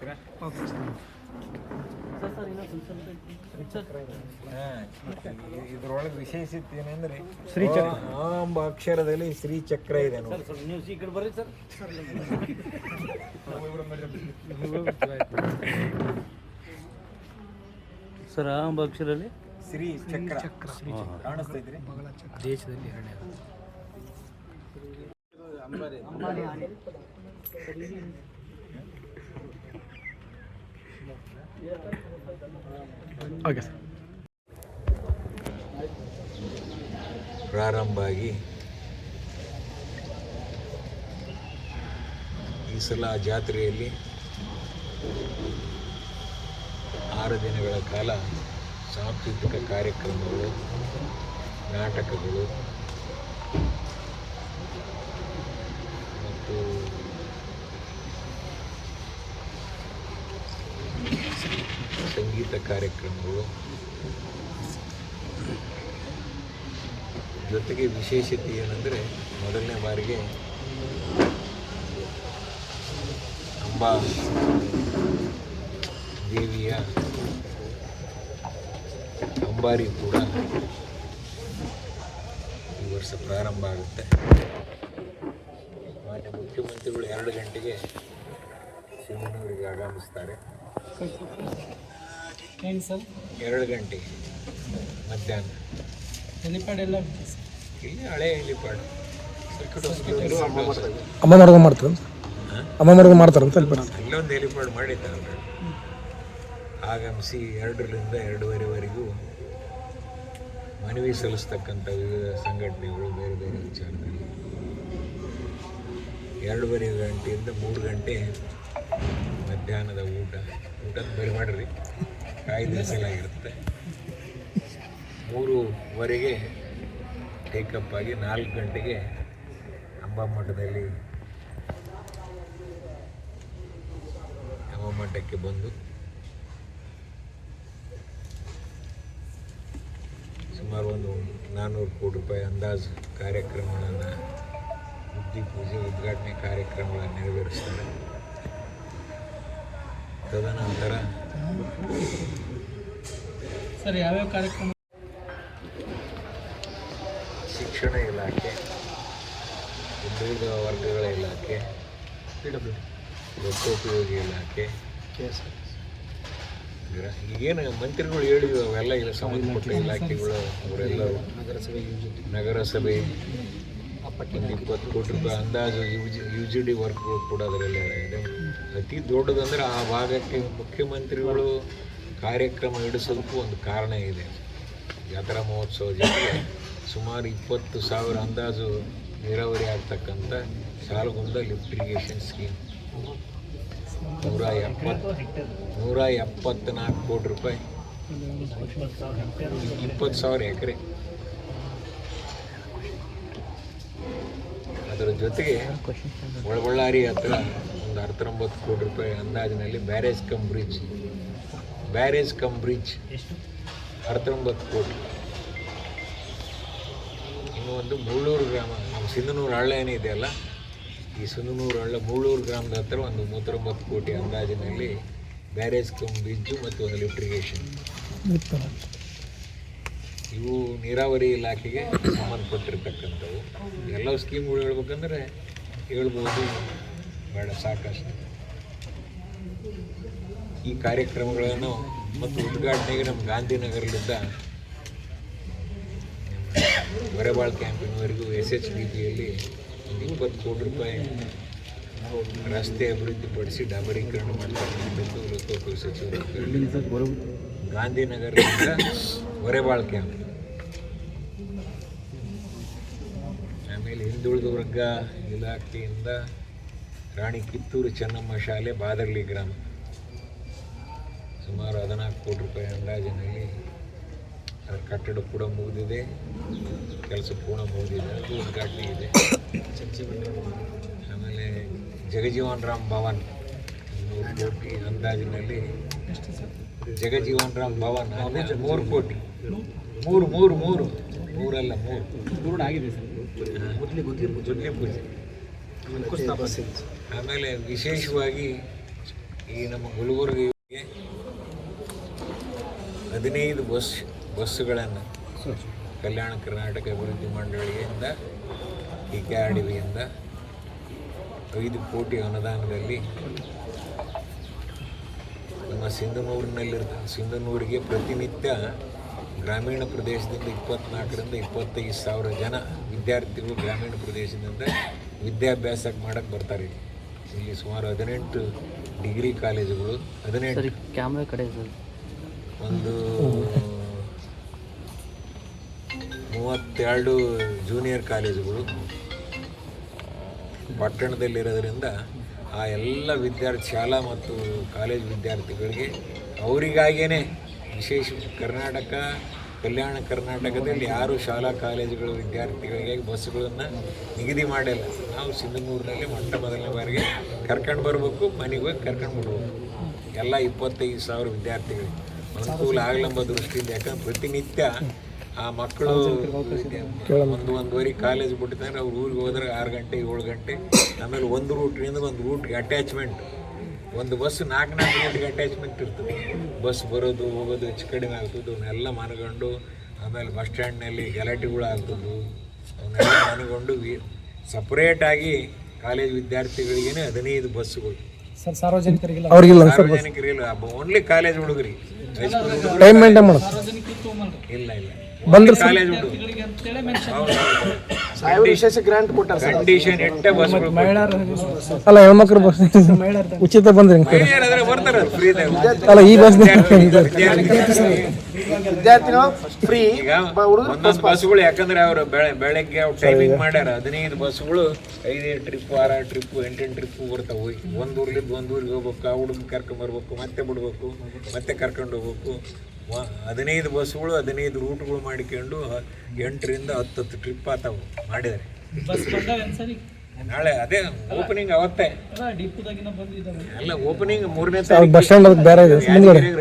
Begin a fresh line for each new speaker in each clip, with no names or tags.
ಹಾಕ್ತೀರಾ? ಇದ್ರೊಳಗೆ ವಿಶೇಷತೆ ಏನಂದ್ರೆ ಶ್ರೀಚಕ್ರ ಎಂಬ ಅಕ್ಷರದಲ್ಲಿ ಶ್ರೀಚಕ್ರ ಇದೆ ನೋಡಿ.
ಸರ್ ಆ ಎಂಬ ಅಕ್ಷರದಲ್ಲಿ
ಶ್ರೀ ಚಕ್ರ ಕಾಣಿಸ್ತಾ ಇದ್ರಿ?
ದೇಶದಲ್ಲಿ ಎರಡನೇ ಓಕೆ ಸರ್.
ಪ್ರಾರಂಭ ಆಗಿ ಈ ಸಲ ಜಾತ್ರೆಯಲ್ಲಿ 6 ದಿನಗಳ ಕಾಲ ಸಾಂಸ್ಕೃತಿಕ ಕಾರ್ಯಕ್ರಮಗಳು, ನಾಟಕಗಳು ಮತ್ತು ಸಂಗೀತ ಕಾರ್ಯಕ್ರಮಗಳು, ಜೊತೆಗೆ ವಿಶೇಷತೆ ಏನಂದರೆ ಮೊದಲನೇ ಬಾರಿಗೆ ಅಂಬಾ ದೇವಿಯ ಅಂಬಾರಿ ಕೂಡ ಈ ವರ್ಷ ಪ್ರಾರಂಭ ಆಗುತ್ತೆ. ಮಾನ್ಯ ಮುಖ್ಯಮಂತ್ರಿಗಳು 2 ಗಂಟೆಗೆ ಸಿಂಧನೂರಿಗೆ ಆಗಮಿಸ್ತಾರೆ. 2 ಗಂಟೆಗೆ ಮಧ್ಯಾಹ್ನ. ಹೆಲಿಪ್ಯಾಡ್ ಎಲ್ಲ ಇಲ್ಲಿ ಹಳೆ ಹೆಲಿಪ್ಯಾಡ್
ಅಮ್ಮ ಮಾಡ್ತಾರೆ
ಅಲ್ಲೊಂದು ಹೆಲಿಪ್ಯಾಡ್ ಮಾಡಿದ್ದಾರೆ. ಆಗಮಿಸಿ 2ರಿಂದ 2:30ವರೆಗೂ ಮನವಿ ಸಲ್ಲಿಸ್ತಕ್ಕಂಥ ವಿವಿಧ ಸಂಘಟನೆಗಳು ಬೇರೆ ಬೇರೆ ವಿಚಾರದಲ್ಲಿ 2:30 ಗಂಟೆಯಿಂದ 3 ಗಂಟೆ ಮಧ್ಯಾಹ್ನದ ಊಟದ ಬೇರೆ ಮಾಡಿರಿ, ಕಾಯ್ದಿರಿಸಲಾಗಿರುತ್ತೆ. 3:15ಗೆ ಟೇಕಪ್ ಆಗಿ 4 ಗಂಟೆಗೆ ಅಂಬಾಮಠದಲ್ಲಿ ಅಂಬಾಮಠಕ್ಕೆ ಬಂದು ಸುಮಾರು ಒಂದು 400 ಕೋಟಿ ರೂಪಾಯಿ ಅಂದಾಜು ಕಾರ್ಯಕ್ರಮಗಳನ್ನು, ಬುದ್ಧಿ ಪೂಜೆ, ಉದ್ಘಾಟನೆ ಕಾರ್ಯಕ್ರಮಗಳನ್ನು ನೆರವೇರಿಸ್ತಾರೆ. ತದನಂತರ
ಸರ್ ಯಾವ್ಯಾವ ಕಾರ್ಯಕ್ರಮ?
ಶಿಕ್ಷಣ ಇಲಾಖೆ, ಹಿಂದುಳಿದ ವರ್ಗಗಳ ಇಲಾಖೆ, ಲೋಕೋಪಯೋಗಿ ಇಲಾಖೆ, ಈಗೇನು ಮಂತ್ರಿಗಳು ಹೇಳಿದ್ರು ಅವೆಲ್ಲ ಇಲ್ಲ ಸಂಬಂಧಪಟ್ಟ ಇಲಾಖೆಗಳು ಅವರೆಲ್ಲರೂ ನಗರಸಭೆ 20 ಕೋಟಿ ರೂಪಾಯಿ ಅಂದಾಜು UGD ವರ್ಕ್ಗಳು ಕೂಡ ಅದರಲ್ಲಿ ಇದೆ. ಅತಿ ದೊಡ್ಡದಂದರೆ ಆ ಭಾಗಕ್ಕೆ ಮುಖ್ಯಮಂತ್ರಿಗಳು ಕಾರ್ಯಕ್ರಮ ಹಿಡಿಸೋದಕ್ಕೂ ಒಂದು ಕಾರಣ ಇದೆ. ಜಾತ್ರಾ ಮಹೋತ್ಸವ ಜೊತೆಗೆ ಸುಮಾರು 20,000 ಅಂದಾಜು ನೀರಾವರಿ ಆಗ್ತಕ್ಕಂಥ ಸಾಲಗುಂದ ಲಿಫ್ಟ್ ಇರಿಗೇಷನ್ ಸ್ಕೀಮ್ 174 ಕೋಟಿ ರೂಪಾಯಿ, 20,000 ಎಕರೆ. ಅದರ ಜೊತೆಗೆ ಒಳಬಳ್ಳಾರಿ ಹತ್ರ ಒಂದು 19 ಕೋಟಿ ರೂಪಾಯಿ ಅಂದಾಜಿನಲ್ಲಿ ಬ್ಯಾರೇಜ್ ಕಮ್ ಬ್ರಿಡ್ಜ್ 19 ಕೋಟಿ. ಇನ್ನು ಒಂದು ಮುಳ್ಳೂರು ಗ್ರಾಮ, ನಮ್ಮ ಸಿಂಧನೂರು ಹಳ್ಳ ಏನಿದೆಯಲ್ಲ, ಈ ಸಿಂಧನೂರು ಹಳ್ಳ ಮುಳ್ಳೂರು ಗ್ರಾಮದ ಹತ್ರ ಒಂದು 39 ಕೋಟಿ ಅಂದಾಜಿನಲ್ಲಿ ಬ್ಯಾರೇಜ್ ಕಮ್ ಬ್ರಿಡ್ಜು ಮತ್ತು ಒಂದು ಲಿಫ್ಟ್ ಇರಿಗೇಷನ್. ಇವು ನೀರಾವರಿ ಇಲಾಖೆಗೆ ಸಂಬಂಧಪಟ್ಟಿರ್ತಕ್ಕಂಥವು. ಎಲ್ಲ ಸ್ಕೀಮ್ಗಳು ಹೇಳ್ಬೇಕಂದ್ರೆ ಹೇಳ್ಬೋದು, ಬೇಡ ಸಾಕಷ್ಟು. ಈ ಕಾರ್ಯಕ್ರಮಗಳನ್ನು ಮತ್ತು ಉದ್ಘಾಟನೆಗೆ ನಮ್ಮ ಗಾಂಧಿನಗರದಿಂದ ಹೊರೆಬಾಳ್ ಕ್ಯಾಂಪಿನವರೆಗೂ SHDPಯಲ್ಲಿ ಒಂದು 20 ಕೋಟಿ ರೂಪಾಯಿ ರಸ್ತೆ ಅಭಿವೃದ್ಧಿಪಡಿಸಿ ಡಾಂಬರೀಕರಣ ಮಾಡ್ತಕ್ಕಂಥದ್ದು ಲೋಕೋಪಯೋಗಿ ಸಚಿವರು. ಗಾಂಧಿನಗರದಿಂದ ಹೊರೆಬಾಳ್ ಕ್ಯಾಂಪ್, ಆಮೇಲೆ ಹಿಂದುಳಿದ ವರ್ಗ ಇಲಾಖೆಯಿಂದ ರಾಣಿ ಕಿತ್ತೂರು ಚೆನ್ನಮ್ಮ ಶಾಲೆ ಬಾದರ್ಲಿ ಗ್ರಾಮ ಸುಮಾರು 14 ಕೋಟಿ ರೂಪಾಯಿ ಅಂದಾಜಿನಲ್ಲಿ ಅದರ ಕಟ್ಟಡ ಕೂಡ ಮುಗಿದಿದೆ, ಕೆಲಸ ಪೂರ್ಣ ಮುಗಿದಿದೆ, ಅದು ಉದ್ಘಾಟನೆ ಇದೆ. ಆಮೇಲೆ ಜಗಜೀವನ್ ರಾಮ್ ಭವನ್ 100 ಕೋಟಿ ಅಂದಾಜಿನಲ್ಲಿ, ಜಗಜೀವನ್ ರಾಮ್ ಭವನ್ 3 ಕೋಟಿ, ಮೂರಲ್ಲ 3 ಆಗಿದೆ ಸರ್. ಜೊತೆ ಪೂಜೆ. ಆಮೇಲೆ ವಿಶೇಷವಾಗಿ ಈ ನಮ್ಮ ಗುಲ್ಬರ್ಗಿಗೆ 15 ಬಸ್ಸುಗಳನ್ನು ಕಲ್ಯಾಣ ಕರ್ನಾಟಕ ಅಭಿವೃದ್ಧಿ ಮಂಡಳಿಯಿಂದ KKRDBಯಿಂದ 5 ಕೋಟಿ ಅನುದಾನದಲ್ಲಿ ನಮ್ಮ ಸಿಂಧನೂರಿಗೆ ಪ್ರತಿನಿತ್ಯ ಗ್ರಾಮೀಣ ಪ್ರದೇಶದಿಂದ 24ರಿಂದ 25 ಸಾವಿರ ಜನ ವಿದ್ಯಾರ್ಥಿಗಳು ಗ್ರಾಮೀಣ ಪ್ರದೇಶದಿಂದ ವಿದ್ಯಾಭ್ಯಾಸ ಮಾಡೋಕ್ಕೆ ಬರ್ತಾರೆ. ಇಲ್ಲಿ ಸುಮಾರು 18 ಡಿಗ್ರಿ ಕಾಲೇಜುಗಳು, 18
ಕ್ಯಾಮ್ರಾ ಕಡೆ
ಒಂದು 32 ಜೂನಿಯರ್ ಕಾಲೇಜುಗಳು ಪಟ್ಟಣದಲ್ಲಿರೋದ್ರಿಂದ ಆ ಎಲ್ಲ ಶಾಲಾ ಮತ್ತು ಕಾಲೇಜು ವಿದ್ಯಾರ್ಥಿಗಳಿಗೆ ಅವರಿಗಾಗಿಯೇ ವಿಶೇಷ ಕಲ್ಯಾಣ ಕರ್ನಾಟಕದಲ್ಲಿ ಯಾರು ಶಾಲಾ ಕಾಲೇಜುಗಳ ವಿದ್ಯಾರ್ಥಿಗಳಿಗೆ ಬಸ್ಸುಗಳನ್ನು ನಿಗದಿ ಮಾಡಿಲ್ಲ. ನಾವು ಸಿಂಧನೂರಿನಲ್ಲಿ ಮೊದಲನೇ ಬಾರಿಗೆ ಕರ್ಕೊಂಡು ಬರಬೇಕು, ಮನೆಗೆ ಹೋಗಿ ಕರ್ಕೊಂಡು ಬರ್ಬೇಕು. ಎಲ್ಲ 25 ಸಾವಿರ ವಿದ್ಯಾರ್ಥಿಗಳಿಗೆ ಅನುಕೂಲ ಆಗಲೆಂಬ ದೃಷ್ಟಿಯಿಂದ. ಯಾಕಂದ್ರೆ ಪ್ರತಿನಿತ್ಯ ಆ ಮಕ್ಕಳು ಒಂದೂವರೆ ಕಾಲೇಜ್ ಬಿಟ್ಟಿದ್ದಾರೆ, ಅವ್ರು ಊರಿಗೆ ಹೋದ್ರೆ 6 ಗಂಟೆ 7 ಗಂಟೆ. ಆಮೇಲೆ ಒಂದು ರೂಟ್ಗೆ ಅಟ್ಯಾಚ್ಮೆಂಟ್, ಒಂದು ಬಸ್ 4 ರೂಟ್ಗೆ ಅಟ್ಯಾಚ್ಮೆಂಟ್ ಇರ್ತದೆ. ಬಸ್ ಬರೋದು ಹೋಗೋದು ಹೆಚ್ಚು ಕಡಿಮೆ ಆಗ್ತದೆ. ಅವನ್ನೆಲ್ಲ ಮನಗಂಡು ಆಮೇಲೆ ಬಸ್ ಸ್ಟ್ಯಾಂಡ್ನಲ್ಲಿ ಗಲಾಟೆಗಳು ಆಗ್ತದ್ದು, ಅವನ್ನೆಲ್ಲ ಮನಗೊಂಡು ಸಪ್ರೇಟಾಗಿ ಕಾಲೇಜ್ ವಿದ್ಯಾರ್ಥಿಗಳಿಗೇನೆ 15 ಬಸ್ಸುಗಳು. ಸಾರ್ವಜನಿಕರಿಲ್ಲ, ಓನ್ಲಿ ಕಾಲೇಜ್ ಹುಡುಗರಿಗೆ. ಇಲ್ಲ ಬಂದ್ರೆ ಕಾಲೇಜ್
ವಿಶೇಷ ಗ್ರಾಂಟ್ ಕೊಟ್ಟಾರೆ.
ಕಂಡೀಷನ್ ಇಟ್ಟೆ ಬಸ್ಗಳು
ಅಲ್ಲ, ಹೆಣ್ಮಕ್ಳು ಬಸ್ ಉಚಿತ ಬಂದ್ರೆ
ಬರ್ತಾರೆ ಫ್ರೀ.
ಅಲ್ಲ, ಈ ಬಸ್
ವಿದ್ಯಾರ್ಥಿಗಳು ಫ್ರೀ. ಈಗ ಒಂದೊಂದು ಬಸ್ಗಳು ಯಾಕಂದ್ರೆ ಅವರು ಬೆಳಗ್ಗೆ ಅವ್ರು ಟೈಮಿಂಗ್ ಮಾಡ್ಯಾರ. 15 ಬಸ್ಗಳು 5 ಟ್ರಿಪ್ 6 ಟ್ರಿಪ್ 8 ಟ್ರಿಪ್ ಬರ್ತಾವೆ. ಒಂದು ಊರ್ಲಿದ್ದು ಒಂದು ಊರಿಗೆ ಹೋಗ್ಬೇಕು, ಆ ಹುಡುಗ ಕರ್ಕೊಂಬರ್ಬೇಕು, ಮತ್ತೆ ಬಿಡ್ಬೇಕು, ಮತ್ತೆ ಕರ್ಕೊಂಡು ಹೋಗ್ಬೇಕು. 15 ಬಸ್ಗಳು 15 ರೂಟ್ಗಳು ಮಾಡಿಕೊಂಡು 8ರಿಂದ 10 ಟ್ರಿಪ್ ಆತಾವು ಮಾಡಿದ್ದಾರೆ. ನಾಳೆ ಅದೇ ಓಪನಿಂಗ್ ಅವತ್ತೇ ಅಲ್ಲ, ಓಪನಿಂಗ್ 3ನೇ ತಾರೀಕು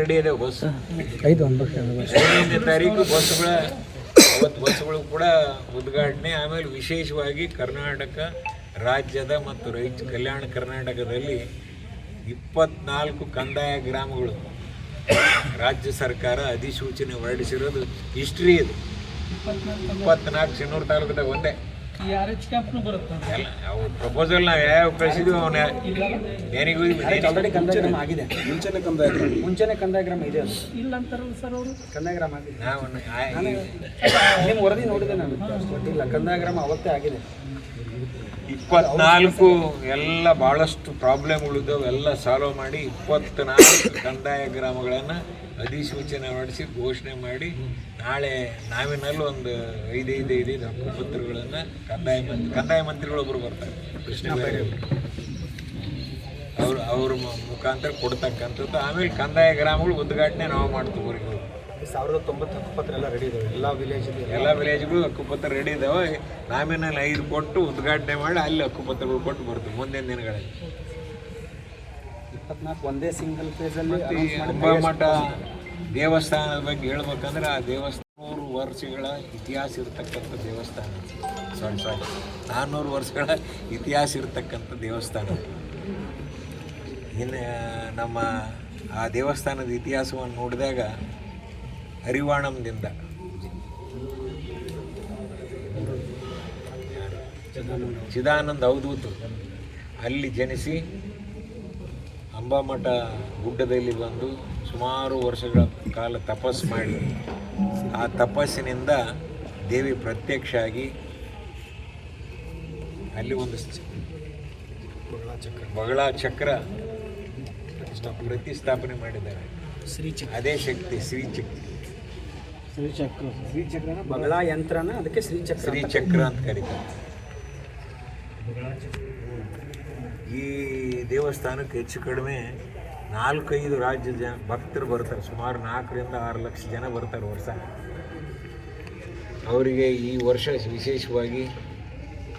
ರೆಡಿ ಇದೆ ಬಸ್. 15ನೇ ತಾರೀಕು ಬಸ್ಗಳು ಕೂಡ ಉದ್ಘಾಟನೆ. ಆಮೇಲೆ ವಿಶೇಷವಾಗಿ ಕರ್ನಾಟಕ ರಾಜ್ಯದ ಮತ್ತು ಕಲ್ಯಾಣ ಕರ್ನಾಟಕದಲ್ಲಿ 24 ಕಂದಾಯ ಗ್ರಾಮಗಳು ರಾಜ್ಯ ಸರ್ಕಾರ ಅಧಿಸೂಚನೆ ಹೊರಡಿಸಿರೋದು ಹಿಸ್ಟ್ರಿ ಇದು. 24 ಸಿನ್ನೂರು ತಾಲೂಕದಾಗ ಒಂದೇ ಎಲ್ಲ ಅವ್ರ ಪ್ರಪೋಸಲ್ ನಾವು ಯಾವ ಕಳಿಸಿದ್ವಿ ಅವನ
ಮುಂಚೆನೆ ಕಂದಾಯ ಗ್ರಾಮ ಇದೆ ಇಲ್ಲ ಅಂತಾರಲ್ಲ ಸರ್ ಅವರು. ಕಂದಾಯ ಗ್ರಾಮ ಆಗಿದೆ, ನಿಮ್ಮ ವರದಿ ನೋಡಿದೆ ನಾನು. ಇಲ್ಲ, ಕಂದಾಯ ಗ್ರಾಮ ಅವತ್ತೇ ಆಗಿದೆ.
24 ಎಲ್ಲ ಭಾಳಷ್ಟು ಪ್ರಾಬ್ಲಮ್ಗಳಿದ್ದಾವೆ, ಎಲ್ಲ ಸಾಲ್ವ್ ಮಾಡಿ 24 ಕಂದಾಯ ಗ್ರಾಮಗಳನ್ನು ಅಧಿಸೂಚನೆ ಹೊರಡಿಸಿ ಘೋಷಣೆ ಮಾಡಿ ನಾಳೆ ನಾವಿನಲ್ಲಿ ಒಂದು 5 ಹಕ್ಕುಪತ್ರಗಳನ್ನು ಕಂದಾಯ ಮಂತ್ರಿಗಳೊಬ್ಬರು ಬರ್ತಾರೆ, ಕೃಷ್ಣ ಬೈರೆ ಅವ್ರ ಮುಖಾಂತರ ಕೊಡ್ತಕ್ಕಂಥದ್ದು. ಆಮೇಲೆ ಕಂದಾಯ ಗ್ರಾಮಗಳು ಉದ್ಘಾಟನೆ ನಾವು ಮಾಡ್ತೀವಿ. ಊರಿಗೆ
1090 ಹಕ್ಕುಪತ್ರ ಎಲ್ಲ ರೆಡಿ ಇದಾವೆ.
ಎಲ್ಲ ವಿಲೇಜ್ಗಳು ಹಕ್ಕುಪತ್ರ ರೆಡಿ ಇದ್ದಾವೆ. ನಾಮಿನಲ್ಲಿ 5 ಕೊಟ್ಟು ಉದ್ಘಾಟನೆ ಮಾಡಿ ಅಲ್ಲಿ ಹಕ್ಕುಪತ್ರಗಳು ಕೊಟ್ಟು ಬರ್ತೀವಿ ಮುಂದಿನ ದಿನಗಳಲ್ಲಿ.
24 ಒಂದೇ ಸಿಂಗಲ್ ಫೇಸಲ್ಲಿ.
ಅಂಬಾಮಠ ದೇವಸ್ಥಾನದ ಬಗ್ಗೆ ಹೇಳ್ಬೇಕಂದ್ರೆ ಆ ದೇವಸ್ಥಾನ 100 ವರ್ಷಗಳ ಇತಿಹಾಸ ಇರತಕ್ಕಂಥ ದೇವಸ್ಥಾನ. 400 ವರ್ಷಗಳ ಇತಿಹಾಸ ಇರತಕ್ಕಂಥ ದೇವಸ್ಥಾನ. ಇನ್ನು ನಮ್ಮ ಆ ದೇವಸ್ಥಾನದ ಇತಿಹಾಸವನ್ನು ನೋಡಿದಾಗ ಹರಿವಾಣಂದಿಂದ ಚಿದಾನಂದ ಅವಧೂತ ಅಲ್ಲಿ ಜನಿಸಿ ಅಂಬಾಮಠ ಗುಡ್ಡದಲ್ಲಿ ಬಂದು ಸುಮಾರು ವರ್ಷಗಳ ಕಾಲ ತಪಸ್ಸು ಮಾಡಿ ಆ ತಪಸ್ಸಿನಿಂದ ದೇವಿ ಪ್ರತ್ಯಕ್ಷ ಆಗಿ ಅಲ್ಲಿ ಒಂದು ಬಗಳ ಚಕ್ರ ಪ್ರತಿಷ್ಠಾಪನೆ ಮಾಡಿದ್ದಾರೆ. ಅದೇ ಶಕ್ತಿ
ಶ್ರೀಚಕ್ರ ಬಗಳ ಯಂತ್ರನ ಅದಕ್ಕೆ
ಶ್ರೀಚಕ್ರ ಅಂತ ಕರೀತಾರೆ. ಈ ದೇವಸ್ಥಾನಕ್ಕೆ ಹೆಚ್ಚು ಕಡಿಮೆ 4-5 ರಾಜ್ಯದ ಭಕ್ತರು ಬರ್ತಾರೆ. ಸುಮಾರು 4ರಿಂದ 6 ಲಕ್ಷ ಜನ ಬರ್ತಾರೆ ವರ್ಷ. ಅವರಿಗೆ ಈ ವರ್ಷ ವಿಶೇಷವಾಗಿ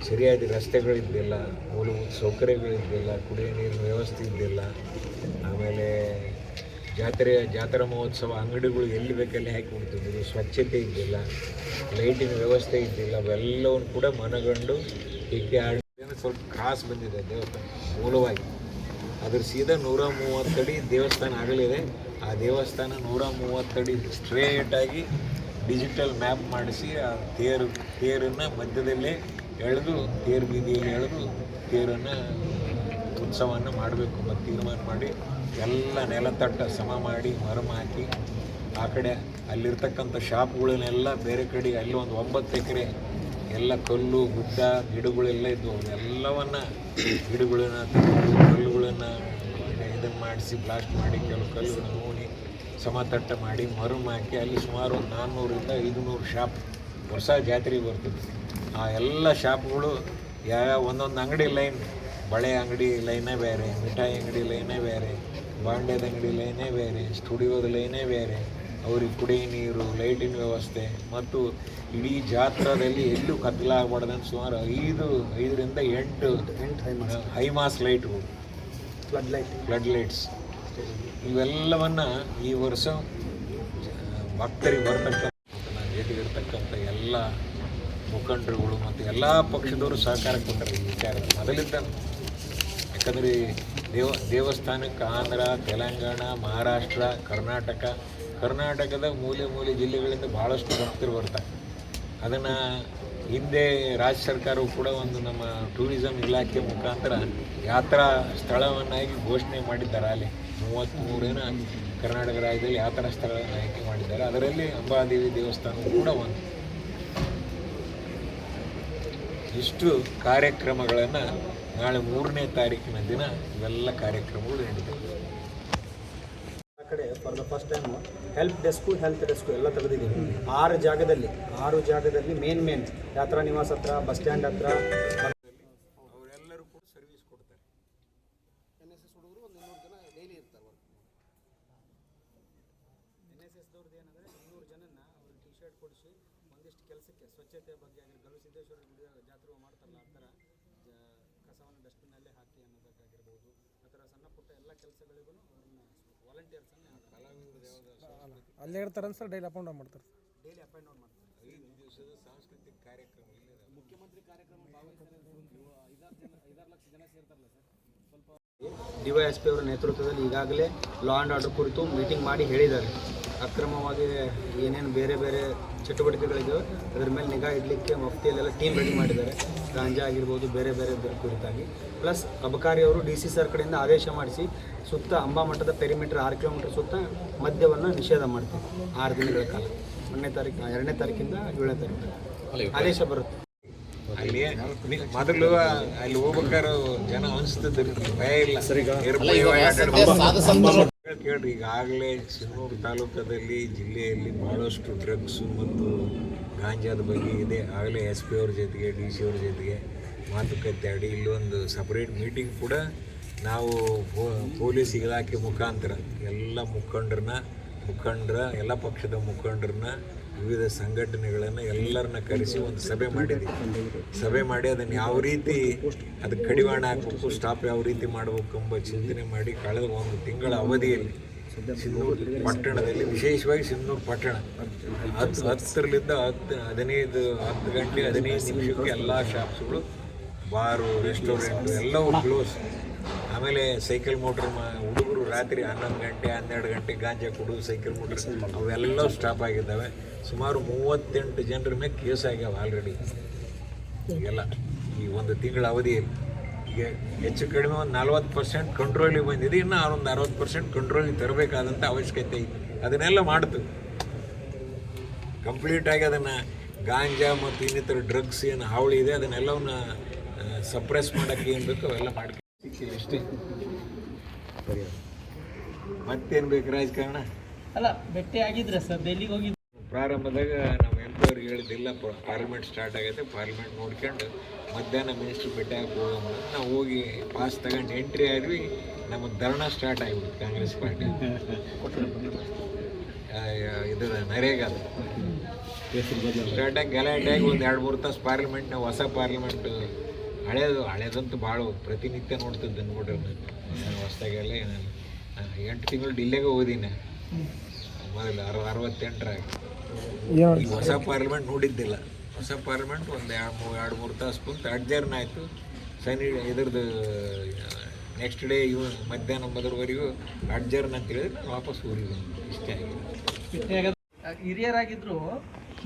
ಸರಿಯಾದ ರಸ್ತೆಗಳಿದ್ದಿಲ್ಲ, ಮೂಲಭೂತ ಸೌಕರ್ಯಗಳಿದ್ದಿಲ್ಲ, ಕುಡಿಯೋ ನೀರಿನ ವ್ಯವಸ್ಥೆ ಇದ್ದಿಲ್ಲ. ಆಮೇಲೆ ಜಾತ್ರಾ ಮಹೋತ್ಸವ ಅಂಗಡಿಗಳು ಎಲ್ಲಿ ಬೇಕಲ್ಲಿ ಹಾಕಿ ಕೊಡ್ತಿದ್ರು, ಸ್ವಚ್ಛತೆ ಇದ್ದಿಲ್ಲ, ಲೈಟಿನ ವ್ಯವಸ್ಥೆ ಇದ್ದಿಲ್ಲ. ಅವೆಲ್ಲವನ್ನು ಕೂಡ ಮನಗಂಡು KKRDB ಸ್ವಲ್ಪ ಕ್ರಾಸ್ ಬಂದಿದೆ ದೇವಸ್ಥಾನ ಮೂಲವಾಗಿ. ಅದ್ರ ಸೀದಾ 130 ಅಡಿ ದೇವಸ್ಥಾನ ಆಗಲಿದೆ. ಆ ದೇವಸ್ಥಾನ 130 ಅಡಿ ಸ್ಟ್ರೇಟಾಗಿ ಡಿಜಿಟಲ್ ಮ್ಯಾಪ್ ಮಾಡಿಸಿ ಆ ತೇರನ್ನು ಮಧ್ಯದಲ್ಲೇ ಎಳೆದು ತೇರು ಬೀದಿಯಲ್ಲಿ ಎಳೆದು ತೇರನ್ನು ಉತ್ಸವವನ್ನು ಮಾಡಬೇಕು ಮತ್ತು ತೀರ್ಮಾನ ಮಾಡಿ ಎಲ್ಲ ನೆಲತಟ್ಟ ಸಮ ಮಾಡಿ ಮರಮ ಹಾಕಿ ಆ ಕಡೆ ಅಲ್ಲಿರ್ತಕ್ಕಂಥ ಶಾಪ್ಗಳನ್ನೆಲ್ಲ ಬೇರೆ ಕಡೆ ಅಲ್ಲಿ ಒಂದು 9 ಎಕರೆ ಎಲ್ಲ ಕಲ್ಲು ಗುಡ್ಡ ಗಿಡಗಳೆಲ್ಲ ಇದ್ದವು. ಎಲ್ಲವನ್ನು ಗಿಡಗಳನ್ನ ತೆಗೆದು ಕಲ್ಲುಗಳನ್ನು ಇದನ್ನು ಮಾಡಿಸಿ ಬ್ಲಾಸ್ಟ್ ಮಾಡಿ ಕೆಲವು ಕಲ್ಲುಗಳನ್ನು ನೋಡಿ ಸಮತಟ್ಟ ಮಾಡಿ ಮರಮ್ ಹಾಕಿ ಅಲ್ಲಿ ಸುಮಾರು ಒಂದು 400ರಿಂದ 500 ಶಾಪ್ ಹೊಸ ಜಾತ್ರೆಗೆ ಬರ್ತದೆ. ಆ ಎಲ್ಲ ಶಾಪ್ಗಳು ಯಾವ್ಯಾವ ಒಂದೊಂದು ಅಂಗಡಿ ಲೈನ್, ಬಳೆ ಅಂಗಡಿ ಲೈನೇ ಬೇರೆ, ಮಿಠಾಯಿ ಅಂಗಡಿ ಲೈನೇ ಬೇರೆ, ಬಾಂಡ್ಯದ ಅಂಗಡಿ ಲೈನೇ ಬೇರೆ, ಸ್ಟುಡಿಯೋದ ಲೈನೇ ಬೇರೆ, ಅವ್ರಿಗೆ ಕುಡಿಯ ನೀರು, ಲೈಟಿನ ವ್ಯವಸ್ಥೆ ಮತ್ತು ಇಡೀ ಜಾತ್ರಾದಲ್ಲಿ ಎಲ್ಲೂ ಕತ್ತಲಾಗಬಾರ್ದಂತ ಸುಮಾರು 5ರಿಂದ 8 ಹೈಮಾಸ್ ಲೈಟ್ಗಳು, ಫ್ಲಡ್ ಲೈಟ್ಸ್ ಇವೆಲ್ಲವನ್ನು ಈ ವರ್ಷ ಭಕ್ತರಿಗೆ ಬರ್ತಕ್ಕಂಥ ನನ್ನ ಜೊತೆಗಿರ್ತಕ್ಕಂಥ ಎಲ್ಲ ಮುಖಂಡರುಗಳು ಮತ್ತು ಎಲ್ಲ ಪಕ್ಷದವರು ಸಹಕಾರ ಕೊಟ್ಟರು ಈ ವಿಚಾರ ಮೊದಲಿದ್ದ. ಯಾಕಂದರೆ ದೇವಸ್ಥಾನಕ್ಕೆ ಆಂಧ್ರ, ತೆಲಂಗಾಣ, ಮಹಾರಾಷ್ಟ್ರ, ಕರ್ನಾಟಕದ ಮೂಲೆ ಜಿಲ್ಲೆಗಳಿಂದ ಭಾಳಷ್ಟು ಭಕ್ತರು ಬರ್ತಾರೆ. ಅದನ್ನು ಹಿಂದೆ ರಾಜ್ಯ ಸರ್ಕಾರವು ಕೂಡ ಒಂದು ನಮ್ಮ ಟೂರಿಸಂ ಇಲಾಖೆ ಮುಖಾಂತರ ಯಾತ್ರಾ ಸ್ಥಳವನ್ನಾಗಿ ಘೋಷಣೆ ಮಾಡಿದ್ದಾರೆ. ಅಲ್ಲಿ 33 ಕರ್ನಾಟಕ ರಾಜ್ಯದಲ್ಲಿ ಯಾತ್ರಾ ಸ್ಥಳವನ್ನು ಆಯ್ಕೆ ಮಾಡಿದ್ದಾರೆ. ಅದರಲ್ಲಿ ಅಂಬಾದೇವಿ ದೇವಸ್ಥಾನವೂ ಕೂಡ ಒಂದು. ಇಷ್ಟು ಕಾರ್ಯಕ್ರಮಗಳನ್ನು ನಾಳೆ 3ನೇ ತಾರೀಕಿನ ದಿನ ಇವೆಲ್ಲ ಕಾರ್ಯಕ್ರಮಗಳು ನಡೀತವೆ.
ಆ ಕಡೆ for the first time health desk ಎಲ್ಲ ತೆಗೆದಿದ್ದೀವಿ. 6 ಜಾಗದಲ್ಲಿ ಮೇನ್ ಯಾತ್ರಾ ನಿವಾಸ ಹತ್ರ, ಬಸ್ ಸ್ಟ್ಯಾಂಡ್ ಹತ್ರ
ಅವರೆಲ್ಲರೂ ಕೂಡ ಸರ್ವಿಸ್ ಕೊಡ್ತಾರೆ.
NSS ಹುಡುಗರು ಒಂದು 200 ಜನ ಡೈಲಿ ಇರ್ತಾರೆ. NSSದವ್ರದ್ದು ಏನಂದರೆ 200 ಜನನ ಅವ್ರಿಗೆ ಟಿ ಶರ್ಟ್ ಕೊಡಿಸಿ ಒಂದಿಷ್ಟು ಕೆಲಸಕ್ಕೆ ಸ್ವಚ್ಛತೆ ಬಗ್ಗೆ ಆಗಲಿ, ಗವಿಸಿದ್ದೇಶ್ವರ ಗುಡಿ ಜಾತ್ರೆ ಮಾಡ್ತಾರಲ್ಲ ಆ ಥರ ಕಸವನ್ನು ಡಸ್ಟ್ಬಿನ್ನಲ್ಲೇ ಹಾಕಿ ಅನ್ನೋದಕ್ಕಾಗಿರ್ಬೋದು, ಆ ಥರ ಸಣ್ಣ ಪುಟ್ಟ ಎಲ್ಲ ಕೆಲಸಗಳಿಗೂ ಅವ್ರನ್ನ ವಾಲಂಟಿಯರ್ಸನ್ನು
ಅಲ್ಲೇ ಇರ್ತಾರೆ sir. Daily up and down ಮಾಡ್ತಾರೆ.
5 ದಿವಸದ ಸಾಂಸ್ಕೃತಿಕ ಕಾರ್ಯಕ್ರಮ ಇಲ್ಲದೆ
ಮುಖ್ಯಮಂತ್ರಿ ಕಾರ್ಯಕ್ರಮ ಭಾಗವಹಿಸಿದ 5-6 ಲಕ್ಷ ಜನ ಸೇರ್ತಾರಲ್ಲ ಸರ್. ಸ್ವಲ್ಪ DYSP ಅವರ ನೇತೃತ್ವದಲ್ಲಿ ಈಗಾಗಲೇ ಲಾ ಆ್ಯಂಡ್ ಆರ್ಡರ್ ಕುರಿತು ಮೀಟಿಂಗ್ ಮಾಡಿ ಹೇಳಿದ್ದಾರೆ. ಅಕ್ರಮವಾಗಿ ಏನೇನು ಬೇರೆ ಚಟುವಟಿಕೆಗಳಿದ್ದಾವೆ ಅದರ ಮೇಲೆ ನಿಗಾ ಇಡಲಿಕ್ಕೆ ಮಫ್ತಿಯಲ್ಲೆಲ್ಲ ಟೀಮ್ ರೆಡಿ ಮಾಡಿದ್ದಾರೆ. ಗಾಂಜಾ ಆಗಿರ್ಬೋದು, ಬೇರೆ ಕುರಿತಾಗಿ. ಪ್ಲಸ್ ಅಬಕಾರಿ ಅವರು DC ಸರ್ ಕಡೆಯಿಂದ ಆದೇಶ ಮಾಡಿಸಿ ಸುತ್ತ ಅಂಬಾಮಠದ ಪೆರಿಮೀಟರ್ 6 ಕಿಲೋಮೀಟರ್ ಸುತ್ತ ಮದ್ಯವನ್ನು ನಿಷೇಧ ಮಾಡ್ತೀವಿ 6 ದಿನಗಳ ಕಾಲ. 2ನೇ ತಾರೀಕಿಂದ 7ನೇ ತಾರೀಕು ಆದೇಶ ಬರುತ್ತೆ.
ಅಲ್ಲಿ ಮೊದಲು ಅಲ್ಲಿ ಹೋಗ್ಬೇಕಾದ್ರೆ ಜನ ಅನಿಸ್ತದ್ರಿ, ಭಯ ಇಲ್ಲ. ಕೇಳ್ರಿ, ಈಗಾಗಲೇ ಸಿನ್ನೂರು ತಾಲೂಕದಲ್ಲಿ ಜಿಲ್ಲೆಯಲ್ಲಿ ಭಾಳಷ್ಟು ಡ್ರಗ್ಸು ಮತ್ತು ಗಾಂಜಾದ ಬಗ್ಗೆ ಇದೆ. ಆಗಲೇ SP ಅವ್ರ ಜೊತೆಗೆ DC ಅವ್ರ ಜೊತೆಗೆ ಮಾತುಕತೆ ಆಡಿ ಇಲ್ಲೊಂದು ಸಪ್ರೇಟ್ ಮೀಟಿಂಗ್ ಕೂಡ ನಾವು ಪೊಲೀಸ್ ಇಲಾಖೆ ಮುಖಾಂತರ ಎಲ್ಲ ಎಲ್ಲ ಪಕ್ಷದ ಮುಖಂಡರನ್ನ, ವಿವಿಧ ಸಂಘಟನೆಗಳನ್ನು ಎಲ್ಲರನ್ನ ಕರೆಸಿ ಒಂದು ಸಭೆ ಮಾಡಿ ಅದನ್ನು ಯಾವ ರೀತಿ ಅದಕ್ಕೆ ಕಡಿವಾಣ ಹಾಕಬೇಕು, ಸ್ಟಾಪ್ ಯಾವ ರೀತಿ ಮಾಡಬೇಕು ಎಂಬ ಚಿಂತನೆ ಮಾಡಿ ಕಳೆದ 1 ತಿಂಗಳ ಅವಧಿಯಲ್ಲಿ ಸಿನ್ನೂರು ಪಟ್ಟಣದಲ್ಲಿ, ವಿಶೇಷವಾಗಿ ಸಿನ್ನೂರು ಪಟ್ಟಣ 10ರಿಂದ 10 ಗಂಟೆ 15 ನಿಮಿಷಕ್ಕೆ ಎಲ್ಲ ಶಾಪ್ಸ್ಗಳು, ಬಾರು, ರೆಸ್ಟೋರೆಂಟು ಎಲ್ಲವೂ ಕ್ಲೋಸ್. ಆಮೇಲೆ ಸೈಕಲ್ ಮೋಟ್ರ್ ಹುಡುಗರು ರಾತ್ರಿ 11 ಗಂಟೆ 12 ಗಂಟೆ ಗಾಂಜಾ ಕುಡಿದು ಸೈಕಲ್ ಮೋಟ್ರ್ ಅವೆಲ್ಲವೂ ಸ್ಟಾಪ್ ಆಗಿದ್ದಾವೆ. ಸುಮಾರು 38 ಜನರ ಮೇಲೆ ಕೇಸ್ ಆಗ್ಯಾವ ಆಲ್ರೆಡಿ. ಈಗೆಲ್ಲ ಈ 1 ತಿಂಗಳ ಅವಧಿಯಲ್ಲಿ ಈಗ ಹೆಚ್ಚು ಕಡಿಮೆ ಒಂದು 40% ಕಂಟ್ರೋಲಿಗೆ ಬಂದಿದೆ. ಇನ್ನು ಒಂದು 60% ಕಂಟ್ರೋಲಿಗೆ ತರಬೇಕಾದಂಥ ಅವಶ್ಯಕತೆ ಇದೆ. ಅದನ್ನೆಲ್ಲ ಮಾಡ್ತೀವಿ ಕಂಪ್ಲೀಟಾಗಿ. ಅದನ್ನು ಗಾಂಜಾ ಮತ್ತು ಇನ್ನಿತರ ಡ್ರಗ್ಸ್ ಏನು ಹಾವಳಿ ಇದೆ ಅದನ್ನೆಲ್ಲವನ್ನ ಸಪ್ರೆಸ್ ಮಾಡೋಕ್ಕೆ ಏನು ಬೇಕು ಅವೆಲ್ಲ ಮಾಡ್ಕೊಂಡು ಇಷ್ಟೇ. ಮತ್ತೇನು ಬೇಕು ರಾಜಕಾರಣ?
ಅಲ್ಲ, ಭೇಟಿ ಆಗಿದ್ರೆ ಸರ್, ಡೆಲ್ಲಿಗೆ ಹೋಗಿದ್ದು
ಪ್ರಾರಂಭದಾಗ ನಮ್ಮ MP ಅವ್ರಿಗೆ ಹೇಳಿದ್ದಿಲ್ಲ, ಪಾರ್ಲಿಮೆಂಟ್ ಸ್ಟಾರ್ಟ್ ಆಗೈತೆ, ಪಾರ್ಲಿಮೆಂಟ್ ನೋಡ್ಕೊಂಡು ಮಧ್ಯಾಹ್ನ ಮಿನಿಸ್ಟ್ರ್ ಭೇಟಿ ಆಗಿ ಹೋಗೋಣ. ನಾವು ಹೋಗಿ ಪಾಸ್ ತಗೊಂಡು ಎಂಟ್ರಿ ಆದ್ವಿ. ನಮಗೆ ಧರಣ ಸ್ಟಾರ್ಟ್ ಆಗಿಬಿಡ್ತು ಕಾಂಗ್ರೆಸ್ ಪಾರ್ಟಿ. ಇದು ನರೇಗಾದ ಸ್ಟಾರ್ಟ್ ಆಗಿ ಗಲಾಟೆಯಾಗಿ ಒಂದು 2-3 ತಾಸು ಪಾರ್ಲಿಮೆಂಟ್ನ ಹೊಸ ಪಾರ್ಲಿಮೆಂಟ್ ಹಳೇದಂತೂ ಭಾಳ ಪ್ರತಿನಿತ್ಯ ನೋಡ್ತಿದ್ದೆ ನೋಡ್ರಿ. ನಾನು ಹೊಸದಾಗೆಲ್ಲ 8 ತಿಂಗಳು ಡಿಲ್ಲೆಗೆ ಓದಿನ ಮೊದಲು 68ರಾಗಿ. ಈಗ ಹೊಸ ಪಾರ್ಲಿಮೆಂಟ್ ನೋಡಿದ್ದಿಲ್ಲ. ಹೊಸ ಪಾರ್ಲಿಮೆಂಟ್ ಒಂದು 2-3 ತಾಸು ಕುಂತು ಅಡ್ಜರ್ನ್ ಆಯಿತು. ಇದ್ರದ್ದು ನೆಕ್ಸ್ಟ್ ಡೇ ಮಧ್ಯಾಹ್ನ ಮೊದಲುವರೆಗೂ ಅಡ್ಜರ್ನ್ ಅಂತ ಹೇಳಿದ್ರೆ ನಾನು ವಾಪಸ್ ಊರಿಗೆ ಬಂದೆ. ಇಷ್ಟೇ ಆಗಿದೆ.
ಹಿರಿಯರಾಗಿದ್ರು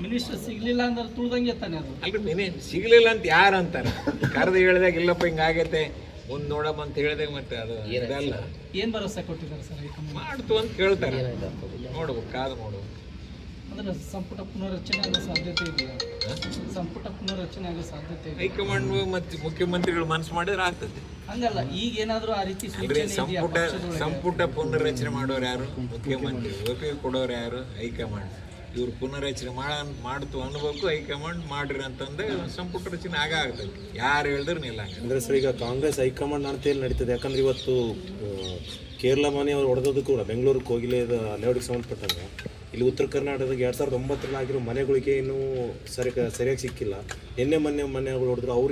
ಮಿನಿಸ್ಟರ್ ಸಿಗ್ಲಿಲ್ಲ ಅಂದ್ರೆ ತುಳ್ದಂಗೆ ತಾನೆ ಅದು.
ಅಲ್ರಿ ನೀನೇ ಸಿಗಲಿಲ್ಲ ಅಂತ ಯಾರು ಅಂತಾರೆ? ಕರೆದು ಹೇಳಿದಾಗ ಇಲ್ಲಪ್ಪ ಹಿಂಗಾಗೈತೆ ಮುಂದೆ ನೋಡಮ್ಮ ಅಂತ ಹೇಳಿದಾಗ ಮತ್ತೆ ಅದು ಇದಲ್ಲ.
ಏನು ಭರವಸೆ ಕೊಟ್ಟಿದ್ದಾರೆ ಸರ್ ಹೈಕಮಾಂಡ್?
ಮಾಡ್ತು ಅಂತ ಕೇಳ್ತಾರೆ, ನೋಡ್ಬೇಕು, ಕಾದು ನೋಡ್ಬೇಕು.
ಅಂದ್ರೆ ಸಂಪುಟ ಪುನರ್ರಚನೆ ಆಗೋ ಸಾಧ್ಯತೆ ಇದೆಯಾ? ಸಂಪುಟ ಪುನರ್ರಚನೆ ಆಗೋ ಸಾಧ್ಯತೆ ಇದೆ.
ಹೈಕಮಾಂಡ್ ಮತ್ತು ಮುಖ್ಯಮಂತ್ರಿಗಳು ಮನಸ್ಸು ಮಾಡಿದ್ರೆ ಆಗ್ತದೆ.
ಹಂಗಲ್ಲ, ಈಗ ಏನಾದರೂ ಆ ರೀತಿ
ಅಂದ್ರೆ
ಸೂಚನೆ ಇದೆಯಾ ಪಕ್ಷದೊಳಗೆ?
ಸಂಪುಟ ಪುನರ್ರಚನೆ ಮಾಡೋರು ಯಾರು? ಮುಖ್ಯಮಂತ್ರಿ. ಒಪ್ಪಿಗೆ ಕೊಡೋರು ಯಾರು? ಹೈಕಮಾಂಡ್. ಇವ್ರು ಪುನರ್ರಚನೆ ಮಾಡ್ತು ಅನ್ಬೇಕು, ಹೈಕಮಾಂಡ್ ಮಾಡ್ರಿ ಅಂತಂದ್ರೆ ಸಂಪುಟ ರಚನೆ ಆಗ್ತದೆ. ಯಾರು ಹೇಳಿದ್ರೆ ನಿಲ್ಲ.
ಅಂದರೆ ಸರ್ ಈಗ ಕಾಂಗ್ರೆಸ್ ಹೈಕಮಾಂಡ್ ಅಂತ ಹೇಳಿ ನಡೀತದೆ. ಯಾಕಂದ್ರೆ ಇವತ್ತು ಕೇರಳ ಮನೆ ಅವ್ರು ಹೊಡೆದದ್ದು ಕೂಡ ಬೆಂಗಳೂರಿಗೆ ಹೋಗಿಲ್ಲ, ಲೇಔಟ್ಗೆ ಸಂಬಂಧಪಟ್ಟಂಗೆ ಇಲ್ಲಿ ಉತ್ತರ ಕರ್ನಾಟಕದಾಗ 2009 ಆಗಿರೋ ಮನೆಗಳಿಗೆ ಇನ್ನೂ ಸರಿಯಾಗಿ ಸಿಕ್ಕಿಲ್ಲ. ಮೊನ್ನೆ ಮನೆಗಳು ಹೊಡೆದ್ರು. ಅವ್ರಿಗೆ